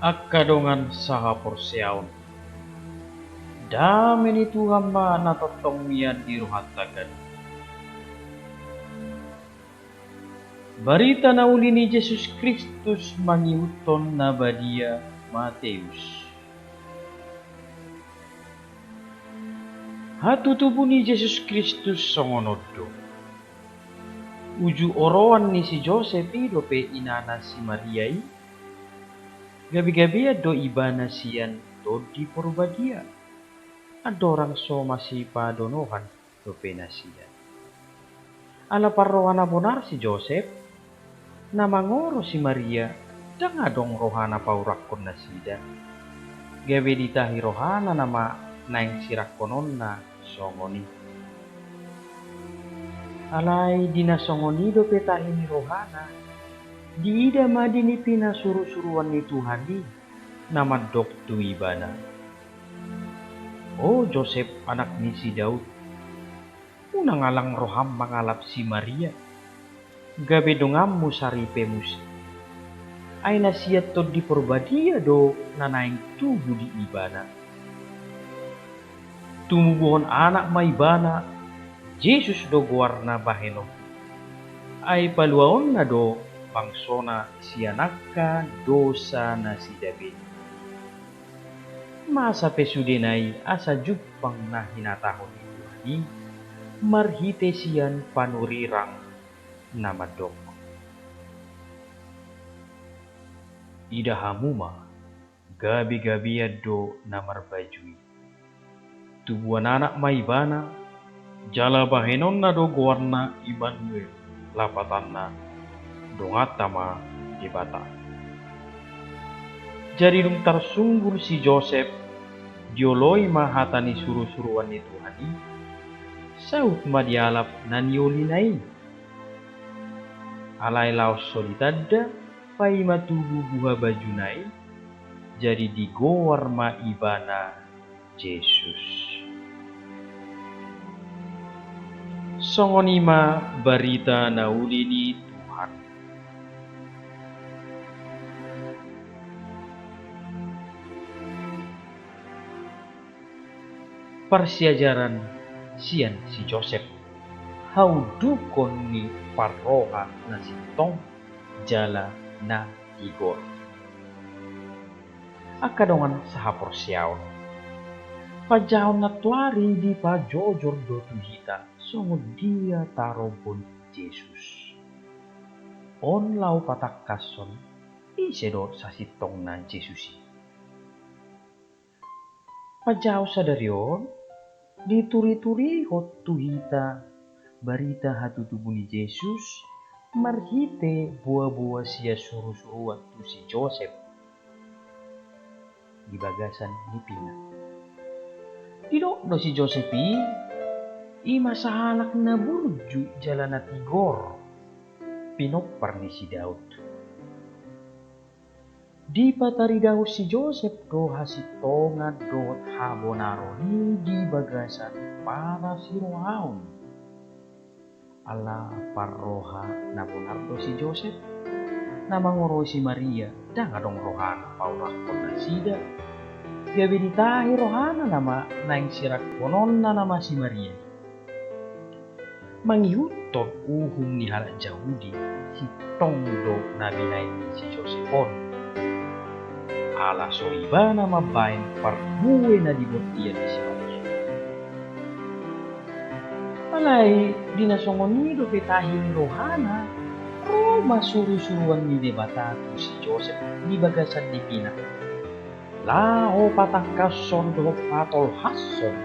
Akadongan saha porsiaon. Damen itu hamba natotong mian di rohatagan. Barita na uli ni Jesus Kristus mangiuton na badia Mateus. Hatutubo ni Jesus Kristus songonodo. Uju oroan ni si Joseph dope inana si Mariai. Gabi-gabi do ibana siyan do di porbadia. Adorang so masih padonohan dope na siyan. Ala parrohana bonar si Joseph. Namangoro si Maria. Dangadong rohana paurakon na sida. Gabi ditahi rohana nama naing sirakonon na songoni. Alay dinasongoni do petahini rohana. Diida madini pinasuru-suruan ni Tuhan di nama doktu ibana. Oh Joseph anak ni si Daud. Unang alang roham mangalap si Maria. Gabe dongammu saripe musi. Ay nasiat to di porbadia do nanaing tubuh di ibana. Tumubuhon anak maibana. Jesus do guarna baheno. Ay paluaon na do bangsona sianaka dosa na si David. Masa pesudenay asa jupang na hinatahon ni Tuhan marhite siyan panurirang namadok. Ida hamuma gabi-gabi do namarbajui. Tubuan anak maibana jala bahenon na do guarna Immanuel lapatan na dongatama di bata. Jadi dong tarsunggur si Joseph dioloi mahatani suru-suruan ni Tuhan saut madialap naniolinai. Alai laos solitadda pai matubu buha bajunai jadi digowar ma ibana Jesus. Songonima barita nauli di Tuhan. Persiajaran sian si Joseph. Haudukon ni parroha na sitong jala na igor. Akadongan sahapor siaon. Pajaon na tuari di pa jojor do tuhita sungod dia tarobon Jesus. On lau patakason isedo sa sitong na Jesus. Pajaw sa daryon dituri-turi hot tuhita barita hatutubo ni Jesus marhite buah-buah sia suru-suruan tu si Joseph di bagasan ni Pina. Didok do si Joseph masahalak na burju jalan na tigor pinopar ni si Daud. Di patari daw si Joseph do hasitongan do habonaro ni di bagasan para si rohaon. Ala parroha na bonar do si Joseph na mangoro si Maria dangadong rohana paurakon na sida. Gabi ditahi rohana nama naing sirak konon na nama si Maria. Mangihutot uhum ni halak Jahudi si tongdo na binay si Josephon. Ala so iba na mabain parbuwe na dibotian ni si Maria. Alay dinasongoni do petahin rohana Roma suru-suruan ni debatatu si Joseph di bagasan ni Pina. Lao patakason do patol hason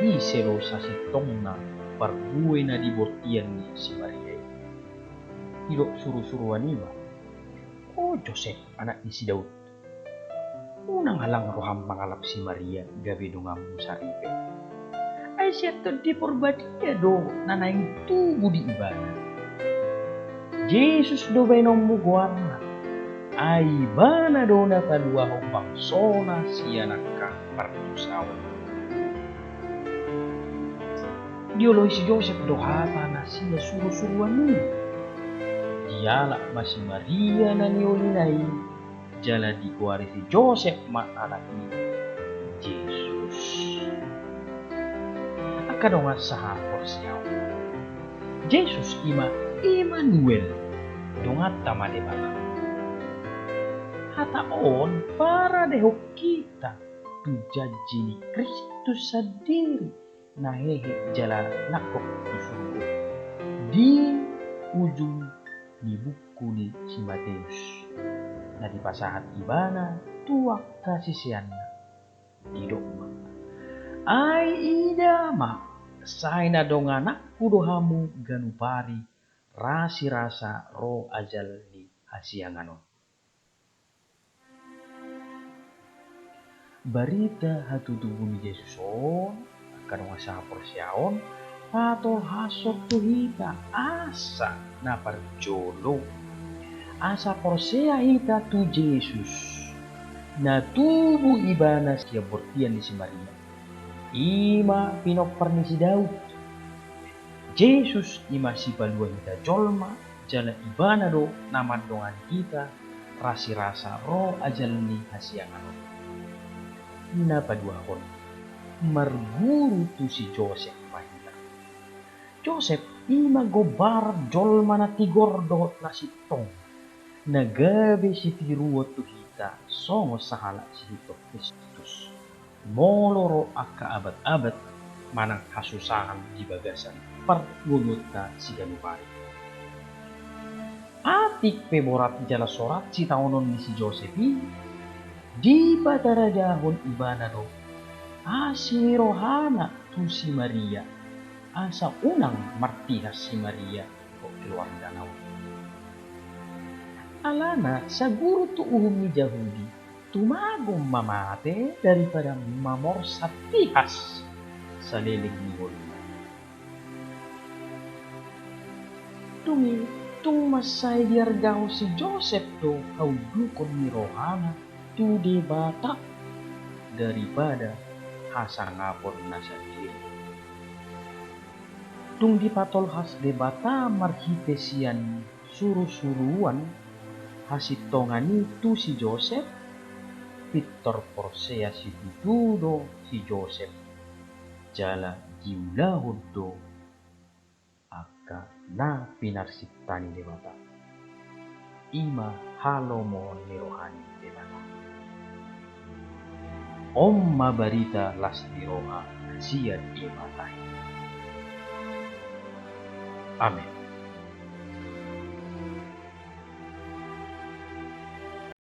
iselo sa sitong na parbuwe na dibotian ni si Maria. Hilok suru-suruan iba. Oh Joseph anak ni si Daud. Unang halang roham mangalap si Maria gabi dungamu saripe. Ay siya to di porbadia do nanaing tubuh di ibana. Jesus do benom muguarna. Ay ibana do na kalua ho bangsona siya nakang partusawan. Dioloy si Joseph do hata na siya suru-suruan ni. Diala masih Maria na niolinay jala dikuari si Joseph anaki Yesus. Akadonga saha porsiaw. Yesus ima Immanuel dongat tama debata. Hataon para dehok kita tu janji ni Kristus sendiri nahehe jala nakok di surga. Di ujung di buku ni si Matius. Na di pasahat ibana tuak kasisianna di dogma. Ai idama sai na donganak kudohamu ganupari rasi rasa roh ajal ni hasianganon. Barita hatutubuni Jesuson kadong asa porsiaon patol hasot tuhita asa na parjolo asa porsea hita tu Yesus na tubuh ibana siya bortian ni si Maria ima pinoper ni si Daud Yesus ima si balua hita jolma jala ibana do naman dongan kita rasi rasa roh ajal ni hasianganon ina paduahon marguru tu si Joseph pahina. Joseph ima gobar jolma na tigor dohot na sitong. Nagabe si tiruot tu kita songo sahala si hito Kristus. Moloro akka abad-abad manang kasusahan di bagasan pergunut na si ganupari. Atik peborat jala sorat si taonon ni si Joseph di patarajahon ibana do si rohana tu si Maria asa unang martihas si Maria ko keluar danau. Alana sa guru tu uhum ni Yahudi tumagong mamate daripada mamor sa tihas sa liling ni Hulma. Tung masay diargaw si Joseph do haudukon ni rohana tu debata daripada hasangapon na sa diri. Tung dipatol has debata marhitesian suru-suruan hasitongani tu si Joseph Victor Porsea si dududo si Joseph jala giulahod do aka na pinarsiptani debata ima halomo ni rohani debata. Om mabarita las diroha siya imatay. Amen.